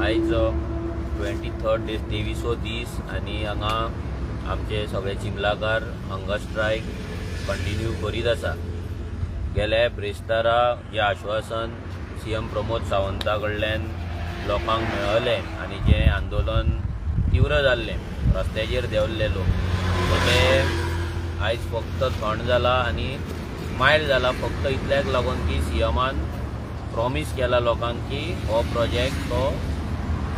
आयज 23 दीस आणि हांगा आमचे सगळे चिमलाकार हंगर स्ट्रायक कंटिन्यू करीत आसा। गेले ब्रेस्तारा जे आश्वासन सीएम प्रमोद सावंता कडल्यान लोकांक मेळ्ळें आणि जे आंदोलन तीव्र जाल्लें, रस्त्याचेर देंवल्ले लोक, ते आयज फक्त थंड जाला आणि मायल्ड जाला फक्त इतल्याक लागून की सीएमान प्रॉमिस केला लोकांक की हो प्रोजेक्ट तो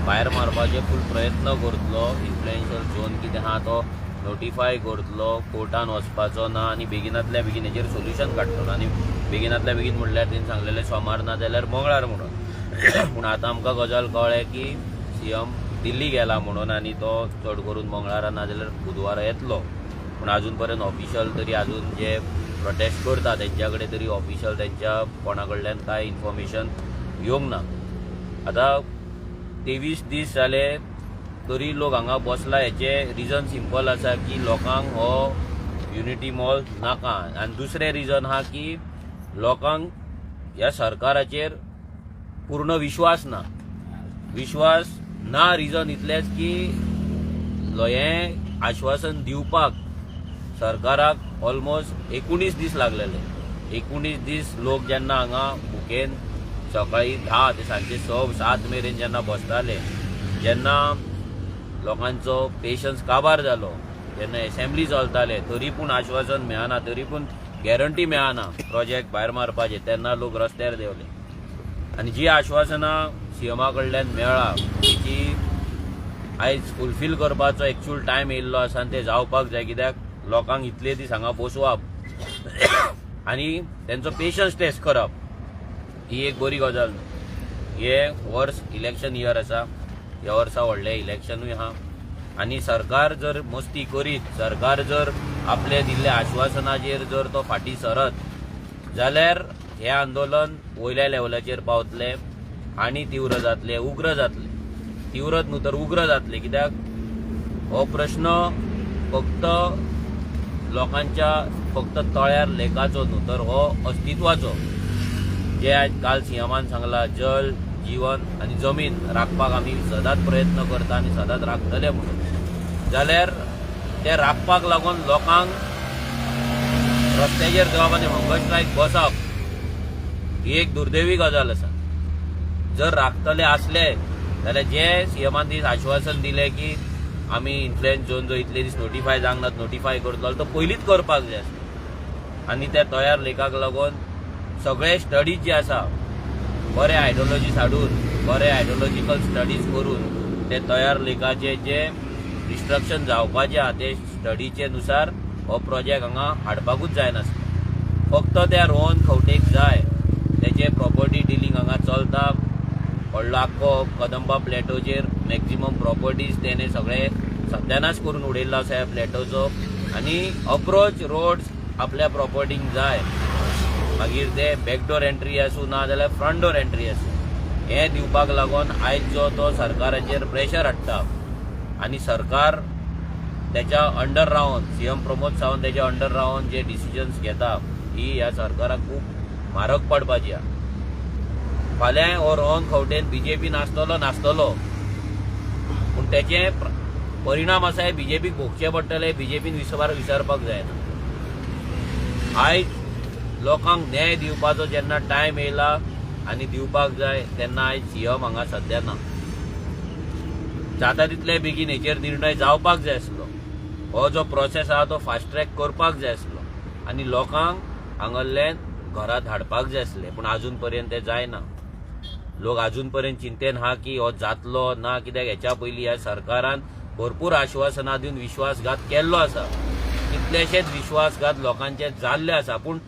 भायर मारपाचे फूल प्रयत्न करतलो, इन्फ्लुएन्शियल झोन कितें आहा तो नोटिफाय करतलो, कोर्टान वचपाचो ना आणि बेगिनातल्या बेगीन हेजेर सोल्युशन काडटलो। आणि बेगिनातल्या बेगीन म्हणल्यार तेणी सांगलेलें सोमार ना जाल्यार मंगळार म्हणून। पूण आतां आमकां गजाल कळ्ळें की सीएम दिल्ली गेला म्हणून आणि तो चड करून मंगळारा ना जाल्यार बुधवारा येतलो। पूण अजून पर्यंत ऑफिशियल तरी अजून जे प्रोटेस्ट करता तेंच्या कडेन तरी ऑफिशियल तेंच्या कोणा कडल्यान कांय इन्फॉर्मेशन येवंक ना। आतां 23 दीस जाले तरी लोक हांगा बसला, हेचे रिजन सिंपल आसा की लोकांक हो युनिटी मॉल नाका। आनी दुसरें रिजन आहा की लोकांक ह्या सरकाराचेर पूर्ण विश्वास ना। विश्वास ना रिजन इतलेंच की हें आश्वासन दिवपाक सरकाराक ऑलमोस्ट 19 दीस लागलेले। 19 दीस लोक जेन्ना हांगा भुकेन सकाळी 10 ते सांजे 6-7 मेरेन जेन्ना बसताले, जेन्ना लोकांचो पेशन्स काबार जालो, जेन्ना असेंब्ली चलताले तरी पूण आश्वासन मेळना, तरी पूण गॅरंटी मेळना प्रोजेक्ट भायर मारपाचे, तेन्ना लोक रस्त्यार देवले। आनी जी आश्वासनां सीएमा कडल्यान मेळ्ळा तेची आयज फुलफील करपाचो एक्चुअल टायम येयल्लो आसा आनी ते जावपाक जाय। कित्याक लोकांक इतले दीस हांगा बसवप आनी तेंचो पेशन्स टेस्ट करप ही एक बरी गजाल न्हू। हे वर्स इलेक्शन इयर आसा, ह्या वर्सा व्हडलें इलेक्शनूय आहा आनी सरकार जर मस्ती करीत, सरकार जर आपले दिल्ल्या आश्वासनाचेर जर तो फाटीं सरत जाल्यार हे आंदोलन वयल्या लेवलाचेर पावतले आनी तीव्र जातले, उग्र जातले। तीव्रच न्हू तर उग्र जातले, कित्याक हो प्रश्न फक्त लोकांच्या फक्त तळ्यार लेखाचो न्हू तर हो अस्तित्वाचो। जे आज काल सीएमान सांगला जल, जीवन आणि जमीन राखपाक आमी सदांच प्रयत्न करता आणि सदांच राखतले म्हणून, जाल्यार ते राखपाक लागून लोकांक रस्त्याचेर देवप आनी हंगर स्ट्रायक बसप ही एक दुर्दैवी गजाल आसा। जर राखतले आसले जाल्यार जे सीएमान दीस आश्वासन दिले की आमी इन्फ्लुएन्स झोन जो इतले दीस नोटिफाय जावंक नात नोटिफाय करतलो, तो पयलींच करपाक जाय आसलें। आनी त्या तयार लेखाक लागून सगळे स्टडीज जे आसा बरे आयडियोलॉजीज हाडून, बरे आयडियोलॉजिकल स्टडीज करून ते तयार लेखाचे जे डिस्ट्रक्शन जावपाचे आहा ते स्टडीचे नुसार हो प्रोजेक्ट हांगा हाडपाकूच जायनासलो। फक्त त्या रोहन खंवटेक जाय, तेचे प्रॉपर्टी डिलिंग हांगा चलता, व्हडलो आख्खो कदंबा प्लॅटोचेर मॅक्झिमम प्रॉपर्टीज तेणे सगळे सत्यानाश करून उडयल्लो आसा ह्या प्लॅटोचो। आनी अप्रोच रोड्स आपल्या प्रॉपर्टींक जाय, मागीर ते बॅकडोर एंट्री आसूं ना जाल्यार फ्रंट डोर एंट्री आसूं, हे दिवपाक लागून आयज जो तो सरकाराचेर प्रेशर हाडटा आनी सरकार त्याच्या अंडर रावन सीएम प्रमोद सावंत त्याच्या अंडर रावन जे डिसिजन्स घेता ही ह्या सरकाराक खूब म्हारग पडपाची आहा। फाल्यां हो रोहन खंवटेन बीजेपी नासतलो पूण तेचे परिणाम आसा हे बीजेपीक भोगचे पडटले, बीजेपीन विसरपाक जायना। आयज लोकांक न्याय दिवपाचो जेन्ना टायम येयला आनी दिवपाक जाय तेन्ना आयज सीएम हांगा सध्या ना। जाता तितले बेगीन हेचेर निर्णय जावपाक जाय आसलो, हो जो प्रोसेस आहा तो फास्ट ट्रॅक करपाक जाय आसलो आनी लोकांक हांगाल्यान घरा धाडपाक जाय आसले, पूण अजून पर्यंत ते जायना। लोक अजून पर्यंत चिंतेन आहा की हो जातलो ना, कित्याक हेच्या पयलीं ह्या सरकारान भरपूर आश्वासनां दिवन विश्वासघात केल्लो आसा, कितलेशेच विश्वासघात लोकांचे जाल्ले आसा। पूण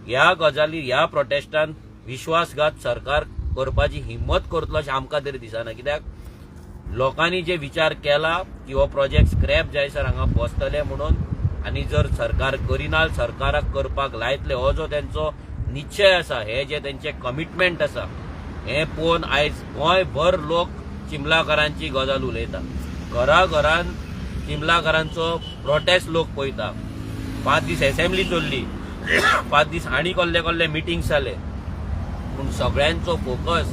ह्या गजाली ह्या प्रोटेस्टान विश्वासघात सरकार करपाची हिम्मत करतलो अशें आमकां तरी दिसना। कित्याक लोकांनी जे विचार केला की हो प्रोजेक्ट स्क्रॅप जायसर हांगा बसतले म्हणून, आनी जर सरकार करिना सरकाराक करपाक लायतले हो जो तेंचो निश्चय आसा, हे जे तेंचे कमिटमेंट आसा, हे पळोवन आयज गोंयभर लोक चिमलाकारांची गजाल उलयता। घराघरान चिमलाकारांचो प्रोटेस्ट लोक पळयता। 5 दीस असेंब्ली चल्ली, 5 दीस आनी कसले कसले मिटिंग्स जाले, पूण सगळ्यांचो फोकस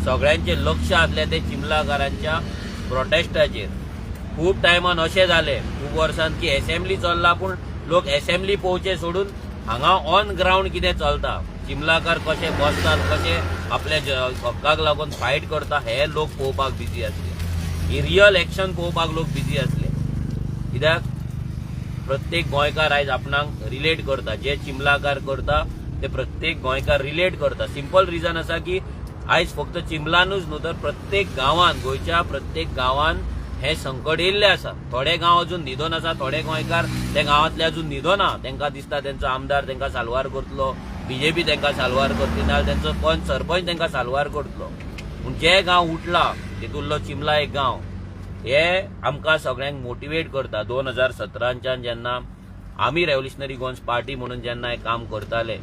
सगळ्यांचे लक्ष आसलें ते चिमलाकारांच्या प्रोटेस्टाचेर. खूब टायमान अशें जालें खूब वर्सां की असेंब्ली चल्ला पूण लोक असेंब्ली पळोवचे सोडून हांगा ऑन ग्राउंड कितें चलता, चिमलाकार कशे बसतात, कशे आपल्या हक्काक लागून फायट करता हे लोक पळोवपाक बिजी आसले. ही रियल एक्शन पळोवपाक लोक बिजी आसले. कित्याक प्रत्येक गोंयकार आयज आपणाक रिलेट करता, जे चिमलाकार करता ते प्रत्येक गोंयकार रिलेट करता. सिंपल रिजन आसा की आयज फक्त चिंबलानूच न्हू तर प्रत्येक गांवांत, गोंयच्या प्रत्येक गांवांत हे संकट येयल्ले आसा. थोडे गांव अजून न्हिदोन आसा, थोडे गोंयकार ते गांवांतले अजून न्हिदोना. तांकां दिसता तेंचो आमदार तांकां साल्वार करतलो, बीजेपी तांकां साल्वार करतली, नाजाल्यार तेंचो पंच सरपंच तांकां साल्वार करतलो. पूण जे गांव उठला तितूंतलो चिंबला एक गांव हे आमकां सगळ्यांक मोटिवेट करता. 2017च्यान जेन्ना आमी रेव्होल्युशनरी गोन्स पार्टी म्हणून जेन्ना हे काम करताले,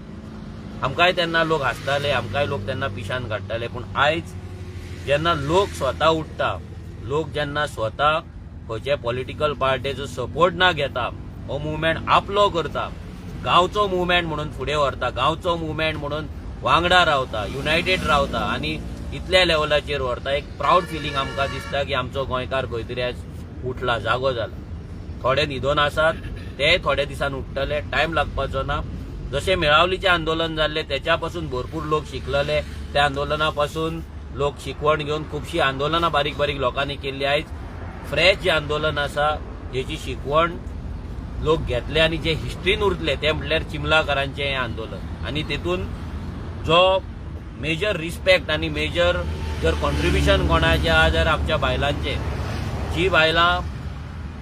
आमकांय तेन्ना लोक हांसताले, आमकांय लोक तेन्ना पिशान काडटाले. पूण आयज जेन्ना लोक स्वता उठता, लोक जेन्ना स्वता खंयचे पॉलिटिकल पार्टीचो सपोर्ट ना घेता, हो मुवमेंट आपलो करता, गांवचो मुवमेंट म्हणून फुडें व्हरता, गांवचो मुवमेंट म्हणून वांगडा रावता, युनायटेड रावता आनी इतल्या लेवलाचेर व्हरता, एक प्राऊड फिलींग आमकां दिसता की आमचो गोंयकार खंय तरी आयज उठला, जागो जाला. थोडे न्हिदोन आसात, ते थोडे दिसान उठटले, टायम लागपाचो ना. जशें मेळावलीचें आंदोलन जाल्लें त्याच्या पासून भरपूर लोक शिकलेले, त्या आंदोलना पासून लोक शिकवण घेवन खुबशीं आंदोलनां बारीक बारीक लोकांनी केल्ली. आयज फ्रेश जें आंदोलन आसा जेची शिकवण लोक घेतले आनी जे हिस्ट्रीन उरतले ते म्हटल्यार चिमलाकारांचें हें आंदोलन. आनी तेतून जो मेजर रिस्पेक्ट आनी मेजर जर कॉन्ट्रिब्युशन कोणाचें आहा जाल्यार आमच्या बायलांचें. जी बायलां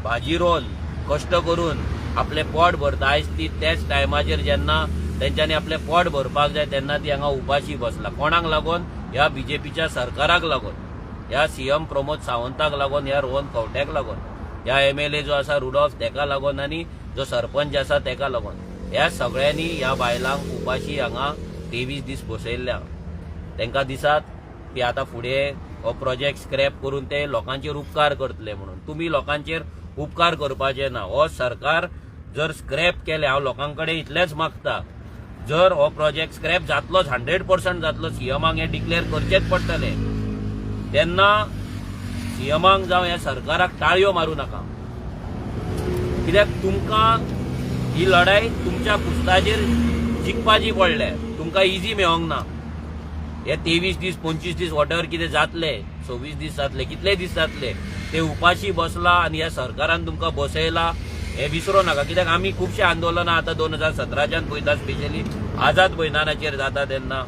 भाजी रोवन कश्ट करून आपलें पोट भरता, आयज ती त्याच टायमाचेर जेन्ना तेंच्यांनी आपलें पोट भरपाक जाय तेन्ना ती हांगा उपाशी बसला. कोणाक लागून? ह्या बीजेपीच्या सरकाराक लागून, ह्या सीएम प्रमोद सावंताक लागून, ह्या रोहन खंवट्याक लागून, ह्या एमएलए जो आसा रुडॉल्फ तेका लागून आनी जो सरपंच आसा तेका लागून. ह्या सगळ्यांनी ह्या बायलांक उपाशी हांगा 23 दीस बसयल्ल्या. तांकां दिसात की आतां फुडें हो प्रोजेक्ट स्क्रॅप करून ते लोकांचेर उपकार करतले म्हणून. तुमी लोकांचेर उपकार करपाचे ना. हो सरकार जर स्क्रॅप केले, हांव लोकां कडेन इतलेंच मागता, जर हो प्रोजेक्ट स्क्रॅप जातलोच 100% जातलो, सीएमाक हें डिक्लेअर करचेच पडटले, तेन्ना सीएमाक जावं ह्या सरकाराक ताळयो मारूं नाका. कित्याक तुमकां ही लढाई तुमच्या पुस्ताचेर जिखपाची पडल्या, तुमकां इजी मेळोंक ना. हे 23 दीस 25 दीस वॉटेवर कितें जातले, 26 दीस जातले, कितले दीस जातले, ते उपाशी बसला आनी ह्या सरकारान तुमकां बसयला हे विसरूं नाका. कित्याक आमी खुबशे आंदोलनां आतां 2017च्यान पळयता, स्पेशली आझाद मैदानाचेर जाता तेन्ना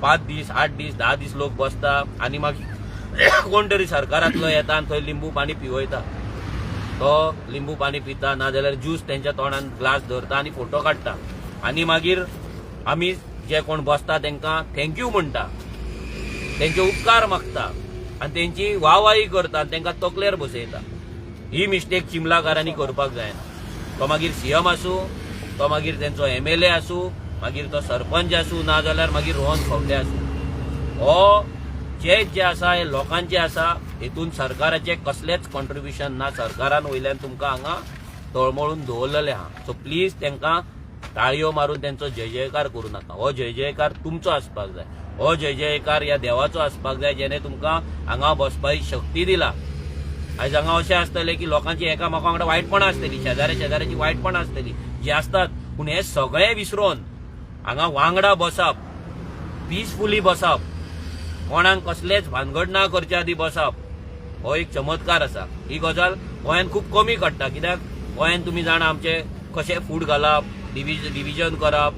5 दीस 8 दीस 10 दीस लोक बसता आनी मागीर कोण तरी सरकारांतलो येता आनी थंय लिंबू पाणी पिवयता. तो लिंबू पाणी पिता, नाजाल्यार ज्यूस तेंच्या तोंडान ग्लास धरता आनी फोटो काडटा आनी मागीर आमी जे कोण बसता तांकां थँक्यू म्हणटा, तेंचे उपकार मागता आनी तेंची वाहवाही करता आनी तांकां तकलेर बसयता. ही मिस्टेक चिमलाकारांनी करपाक जायना. तो मागीर सीएम आसूं, तो मागीर तेंचो एमएलए आसूं, मागीर तो सरपंच आसूं, नाजाल्यार मागीर रोहन खंवटे आसूं, हो जे आसा हे लोकांचे आसा. हेतून सरकाराचे कसलेच कॉन्ट्रिब्युशन ना. सरकारान वयल्यान तुमकां हांगा तळमळून दवरलेले आहा. सो प्लीज तांकां ताळयो मारून तेंचो जय जयकार करूं नाका. हो जय जयकार तुमचो आसपाक जाय. हो जय जयकार ह्या देवाचो आसपाक जाय जेणे तुमकां हांगा बसपाची शक्ती दिला. आयज हांगा अशें आसतलें की लोकांची एकामेका वांगडा वायटपणां आसतलीं, शेजाऱ्याची वायटपणां आसतलीं जी आसतात, पूण हे सगळें विसरून हांगा वांगडा बसप, पिसफुली बसप, कोणाक कसलेच भानगड ना करच्या आदी बसप, हो एक चमत्कार आसा. ही गजाल गोंयांत खूब कमी घडटा. कित्याक गोंयांत तुमी जाणा आमचे कशें फूट घालप, डिविजन करप,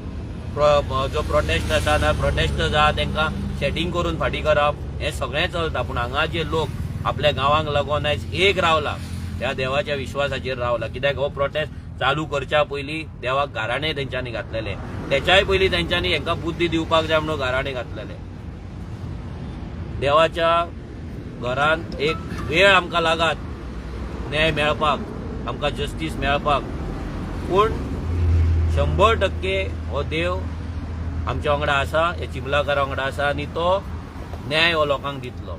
जो प्रोटेस्ट आसा ना प्रोटेस्ट आहा तांकां सेटिंग करून फाटीं करप, हें सगळें चलता. पूण हांगा जे लोक आपल्या गांवांक लागून आयज एक रावला, त्या देवाच्या विश्वासाचेर रावला. कित्याक हो प्रोटेस्ट चालू करच्या पयलीं देवाक गाराणें तेंच्यांनी घातलेले, तेच्याय पयलीं तेंच्यांनी हांकां बुद्धी दिवपाक जाय म्हणून गाराणें घातलेले. देवाच्या घरांत एक वेळ आमकां लागात न्याय मेळपाक, आमकां जस्टीस मेळपाक, पूण 100% हो देव आमच्या वांगडा आसा, हे चिमलाकारा वांगडा आसा आनी तो न्याय हो लोकांक दितलो.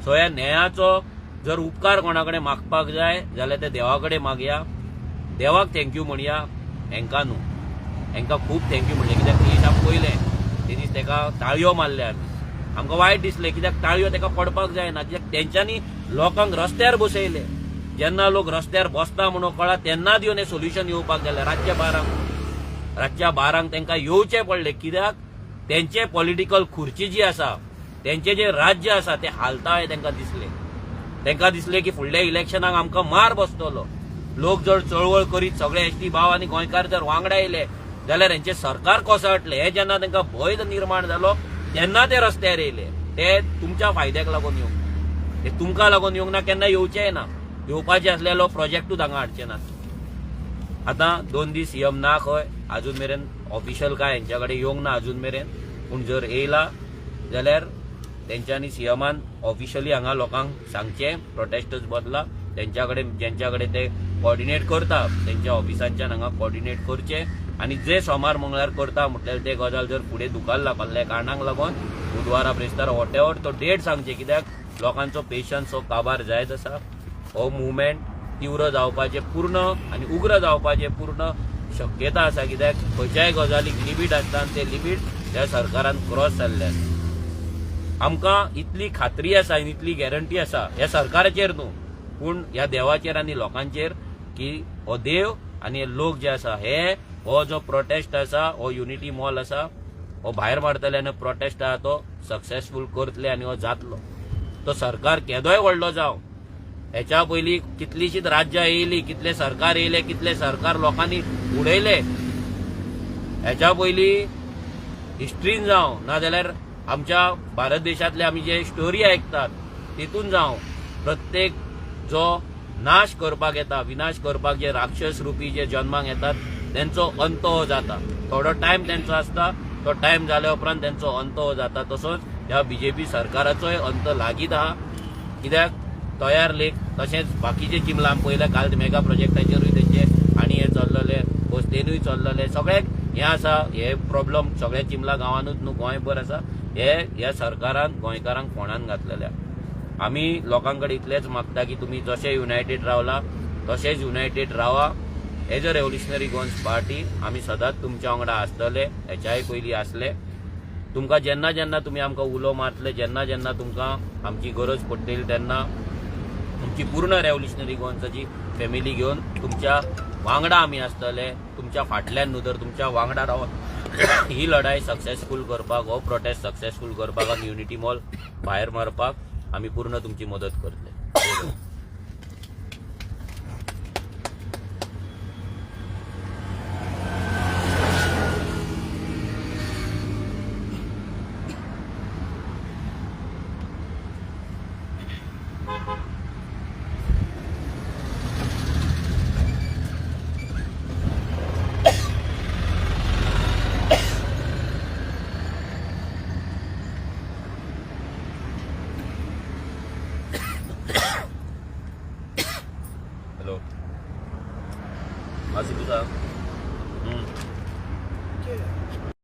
सो ह्या न्यायाचो जर उपकार कोणा कडेन मागपाक जाय जाल्यार ते देवा कडेन मागया, देवाक थँक्यू म्हणया, हेंकां न्हू. हेंकां खूब थँक्यू म्हणलें कित्याक ते दिसा पयलें ते दीस ताका ताळयो मारल्या आमी. आमकां वायट दिसलें कित्याक ताळयो ताका पडपाक जायना कित्याक तेंच्यांनी लोकांक रस्त्यार बसयले. जेन्ना लोक रस्त्यार बसता म्हणून कळ्ळा तेन्नाच येवन हें सोल्युशन येवपाक गेलें. रातच्या 12 तांकां येवचें पडलें कित्याक तेंचे पॉलिटिकल खुर्ची जी आसा तेंचे जे राज्य आसा ते हालता हें तांकां दिसलें की फुडल्या इलेक्शनाक आमकां मार बसतलो. लोक जर चळवळ करीत सगळे एसटी भाव आनी गोंयकार जर वांगडा येयले जाल्यार हेंचे सरकार कोसळटलें. हे जेन्ना तांकां भंय निर्माण जालो तेन्ना ते रस्त्यार येयले. ते तुमच्या फायद्याक लागून येवंक, ते तुमकां लागून येवंक ना, केन्ना येवचेय ना. येवपाचे आसलेलो प्रोजेक्टूच हांगा हाडचे नात. आतां 2 दीस सीएम ना खंय, अजून मेरेन ऑफिशियल काय हेंच्या कडेन येवंक ना अजून मेरेन. पूण जर येयला जाल्यार तेंच्यांनी सीएमान ऑफिशियली हांगा लोकांक सांगचें प्रोटेस्टर्स बदला. तेंच्या कडेन जेंच्या कडेन ते कॉर्डिनेट करता तेंच्या ऑफिसांच्यान हांगा कॉर्डिनेट करचें आनी जे सोमार मंगळार करता म्हटल्यार ते गजाल जर फुडें दुखारला कसल्या कारणाक लागून बुधवारा ब्रेस्तार वॉटेवर तो डेट सांगचे. कित्याक लोकांचो पेशन्स हो काबार जायत आसा. हो मुवमेंट तीव्र जावपाचे पूर्ण आनी उग्र जावपाचे पूर्ण शक्यता आसा. कित्याक खंयच्याय गजालीक लिमीट आसता आनी ते लिमीट ह्या सरकारान क्रॉस जाल्ले आसा. आमकां इतली खात्री आसा आनी इतली गॅरंटी आसा ह्या सरकाराचेर न्हू पूण ह्या देवाचेर आनी लोकांचेर की हो देव आनी हे लोक जे आसा हो जो प्रोटेस्ट आसा हो युनिटी मॉल आसा हो भायर मारतले आनी प्रोटेस्ट आहा तो सक्सेसफूल करतले आनी हो जातलो. तो सरकार केदोय व्हडलो जावं, हेच्या पयलीं कितलीशीच राज्यां येयली, कितले सरकार येयले, कितले सरकार लोकांनी उडयले. हेच्या पयलीं हिस्ट्रीन जावं नाजाल्यार आमच्या भारत देशांतले आमी जे स्टोरी आयकतात तितून जावं प्रत्येक जो नाश करपाक येता, विनाश करपाक जे राक्षस रुपी जे जन्माक येतात तेंचो अंत हो जाता. थोडो टायम तेंचो आसता, तो टायम जाल्या उपरांत तेंचो अंत हो जाता. तसोच ह्या बीजेपी सरकाराचोय अंत लागीत आहा. कित्याक तयार लेख तशेंच बाकीचे चिमला आमी पळयल्या काल मेगा प्रोजेक्टाचेरूय तेंचे आनी हे चल्लले, बसतेनूय चल्लले. सगळ्याक हें आसा, हे प्रॉब्लम सगळ्या चिमला गांवांनूच न्हू गोंयभर आसा. हे ह्या सरकारान गोंयकारांक फोंडान घातलेल्या. आमी लोकां कडेन इतलेंच मागता की तुमी जशे युनायटेड रावला तशेंच युनायटेड रावा. As a revolutionary Goans party आमी सदांच तुमच्या वांगडा आसतले, हेच्याय पयलीं आसले. तुमकां जेन्ना जेन्ना तुमी आमकां उलो मारतले, जेन्ना जेन्ना तुमकां आमची गरज पडटली तेन्ना तुमची पूर्ण रेव्होल्युशनरी गोवन्साची फॅमिली घेवन तुमच्या वांगडा आमी आसतले. तुमच्या फाटल्यान न्हू तर तुमच्या वांगडा रावन ही लढाई सक्सेसफूल करपाक, हो प्रोटेस्ट सक्सेसफूल करपाक आनी युनिटी मॉल भायर मारपाक आमी पूर्ण तुमची मदत करतले. हॅलो, मासी तुझा